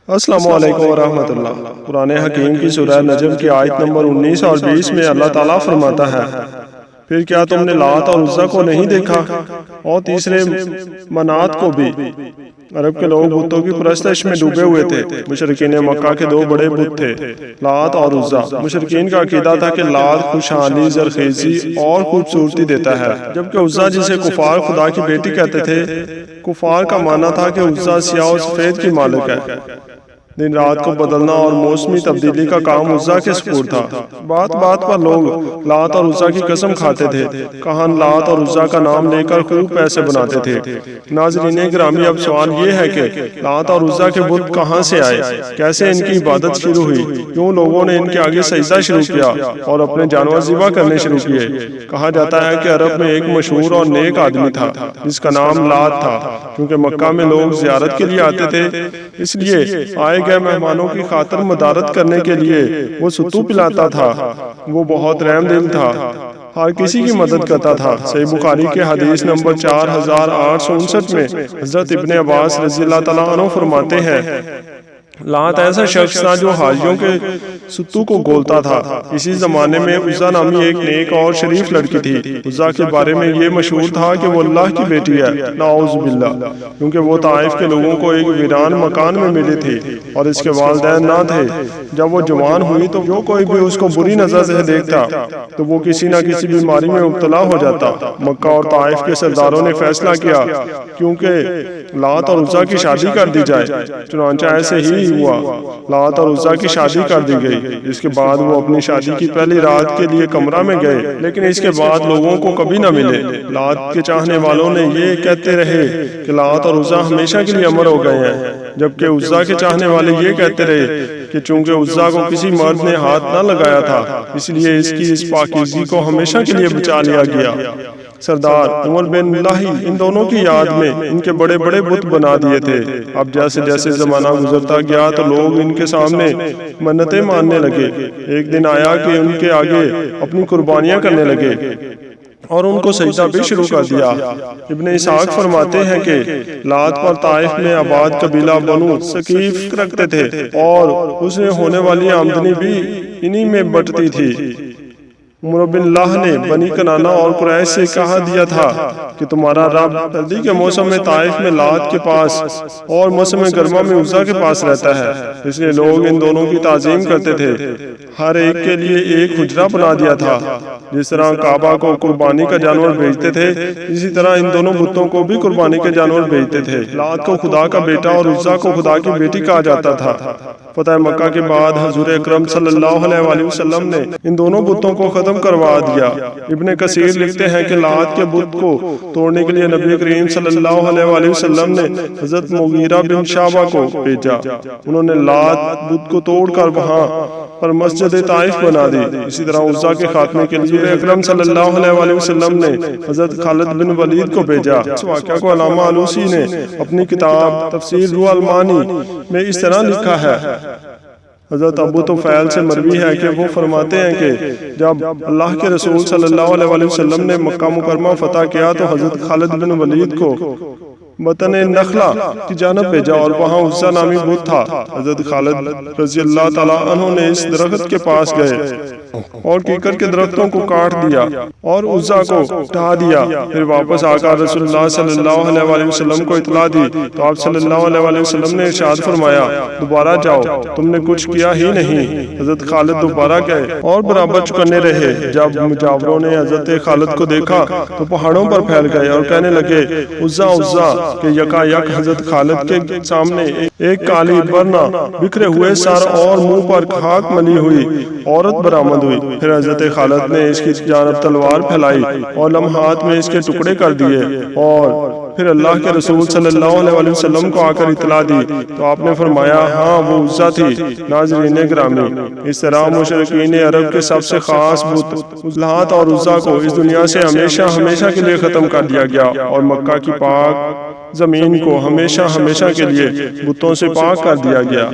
السلام علیکم ورحمۃ اللہ۔ قرآن حکیم کی سورہ نجم کی آیت نمبر 19 اور 20 میں اللہ تعالیٰ فرماتا ہے، پھر کیا تم نے لات اور عزا کو نہیں دیکھا اور تیسرے منات کو بھی؟ عرب کے لوگ بتوں کی پرستش میں ڈوبے ہوئے تھے۔ مشرکین مکہ کے دو بڑے بت تھے، لات اور عزا۔ مشرکین کا عقیدہ تھا کہ لات خوشحالی، زرخیزی اور خوبصورتی دیتا ہے، جبکہ عزا جسے کفار خدا کی بیٹی کہتے تھے، کفار کا معنی تھا کہ عزا سیاہ و سفید کی مالک ہے۔ دن رات کو بدلنا اور موسمی تبدیلی کا کام عزا کے سپرد تھا۔ بات بات پر لوگ لات اور عزا کی قسم کھاتے تھے، کہاں لات اور عزا کا نام لے کر خوب پیسے بناتے تھے۔ ناظرین گرامی، اب سوال یہ ہے کہ لات اور عزا کے بت کہاں سے آئے، کیسے ان کی عبادت شروع ہوئی، کیوں لوگوں نے ان کے آگے سجدہ شروع کیا اور اپنے جانور ذبح کرنے شروع کیے؟ کہا جاتا ہے کہ عرب میں ایک مشہور اور نیک آدمی تھا جس کا نام لات تھا۔ کیونکہ مکہ میں لوگ زیارت کے لیے آتے تھے، اس لیے آئے گئے مہمانوں کی خاطر مدارت کرنے کے لیے وہ ستو پلاتا تھا۔ وہ بہت رحم دل تھا، ہر کسی کی مدد کرتا تھا۔ صحیح بخاری کے حدیث نمبر 4859 میں حضرت ابن عباس رضی اللہ تعالیٰ عنہ فرماتے ہیں، لات ایسا شخص تھا جو حاجیوں کے ستو کو گولتا تھا۔ اسی زمانے میں عزا نامی ایک نیک اور شریف لڑکی تھی۔ عزا کے بارے میں یہ مشہور تھا کہ وہ اللہ کی بیٹی ہے، نعوذ باللہ، کیونکہ وہ طائف کے لوگوں کو ایک ویران مکان میں ملی تھی اور اس کے والدین نہ تھے۔ جب وہ جوان ہوئی تو جو کوئی بھی اس کو بری نظر سے دیکھتا تو وہ کسی نہ کسی بیماری میں مبتلا ہو جاتا۔ مکہ اور طائف کے سرداروں نے فیصلہ کیا کیونکہ لات اور عزا کی شادی کر دی جائے۔ چنانچہ ایسے ہی ہوا، لات اور عزا کی شادی کر دی گئی۔ اس کے بعد وہ اپنی شادی کی پہلی رات کے لیے کمرہ میں گئے، لیکن اس کے بعد لوگوں کو کبھی نہ ملے۔ لات کے چاہنے والوں نے یہ کہتے رہے کہ لات اور عزا ہمیشہ کے لیے امر ہو گئے ہیں، جبکہ عزا کے چاہنے والے یہ کہتے رہے کہ چونکہ عزا کو کسی مرد نے ہاتھ نہ لگایا تھا، اس لیے اس کی اس پاکیزگی کو ہمیشہ کے لیے بچا لیا گیا۔ سردار عمر بن لاہی ان دونوں کی یاد میں ان کے بڑے بڑے بت بنا دیے تھے۔ اب جیسے جیسے زمانہ گزرتا گیا تو لوگ ان کے سامنے منتیں ماننے لگے۔ ایک دن آیا کہ ان کے آگے اپنی قربانیاں کرنے لگے اور ان کو سجدہ بھی شروع کر دیا۔ ابن اسحاق فرماتے ہیں کہ لات پر طائف میں آباد قبیلہ بنو ثقیف رکھتے تھے اور اس میں ہونے والی آمدنی بھی انہی میں بٹتی تھی۔ عمر بن لاہ نے بنی کنانہ اور قریش سے کہا دیا تھا کہ تمہارا رب سردی کے موسم میں طائف میں لات کے پاس اور موسم گرما میں عزا کے پاس رہتا ہے، اس لیے لوگ ان دونوں کی تعظیم کرتے تھے۔ ہر ایک کے لیے ایک حجرہ بنا دیا تھا۔ جس طرح کعبہ کو قربانی کا جانور بھیجتے تھے، اسی طرح ان دونوں بتوں کو بھی قربانی کے جانور بھیجتے تھے۔ لات کو خدا کا بیٹا اور عزا کو خدا کی بیٹی کہا جاتا تھا۔ فتح مکہ کے بعد حضور اکرم صلی اللہ علیہ وسلم نے ان دونوں بتوں کو ختم کروا دیا۔ ابن کثیر لکھتے ہیں کہ لات کے بت کو توڑنے کے لیے نبی کریم صلی اللہ علیہ وسلم نے حضرت مغیرہ بن شعبہ کو بھیجا۔ انہوں نے لات بت کو توڑ کر وہاں پر مسجد طائف بنا دی۔ اسی طرح عزا کے خاتمے کے لیے اکرم صلی اللہ علیہ وسلم نے حضرت خالد بن ولید کو بھیجا۔ اس واقعہ کو علامہ آلوسی نے اپنی کتاب تفسیر روح المعانی میں اس طرح لکھا ہے۔ حضرت ابو طفیل سے مروی ہے کہ وہ فرماتے ہیں کہ جب اللہ کے رسول صلی اللہ علیہ وسلم نے مکہ مکرمہ فتح کیا تو حضرت خالد بن ولید کو وطن نخلا کی جانب بھیجا اور وہاں عزا نامی بت تھا۔ حضرت خالد رضی اللہ تعالیٰ عنہ نے اس درخت کے پاس گئے اور کیکر کے درختوں کو کاٹ دیا اور عزا کو ڈھا دیا۔ پھر واپس آ کر رسول اللہ صلی اللہ علیہ وسلم کو اطلاع دی تو آپ صلی اللہ علیہ وسلم نے ارشاد فرمایا، دوبارہ جاؤ، تم نے کچھ کیا ہی نہیں۔ حضرت خالد دوبارہ گئے اور برابر چکنے رہے۔ جب مجاوروں نے حضرت خالد کو دیکھا تو پہاڑوں پر پھیل گئے اور کہنے لگے، عزا عزا، کہ یکا یک حضرت خالد کے سامنے ایک کالی برنا، بکھرے ہوئے سر اور منہ پر خاک ملی ہوئی عورت برآمد ہوئی۔ پھر حضرت خالد نے اس کی جانب تلوار پھیلائی اور لمحات میں اس کے ٹکڑے کر دیے اور پھر اللہ کے رسول صلی اللہ علیہ وسلم کو آ کر اطلاع دی تو آپ نے فرمایا، ہاں وہ عزا تھی۔ ناظرین گرامی، اس طرح مشرکین عرب کے سب سے خاص بت لات اور عزا کو اس دنیا سے ہمیشہ کے لیے ختم کر دیا گیا اور مکہ کی پاک زمین کو ہمیشہ کے لیے بتوں سے پاک کر دیا گیا۔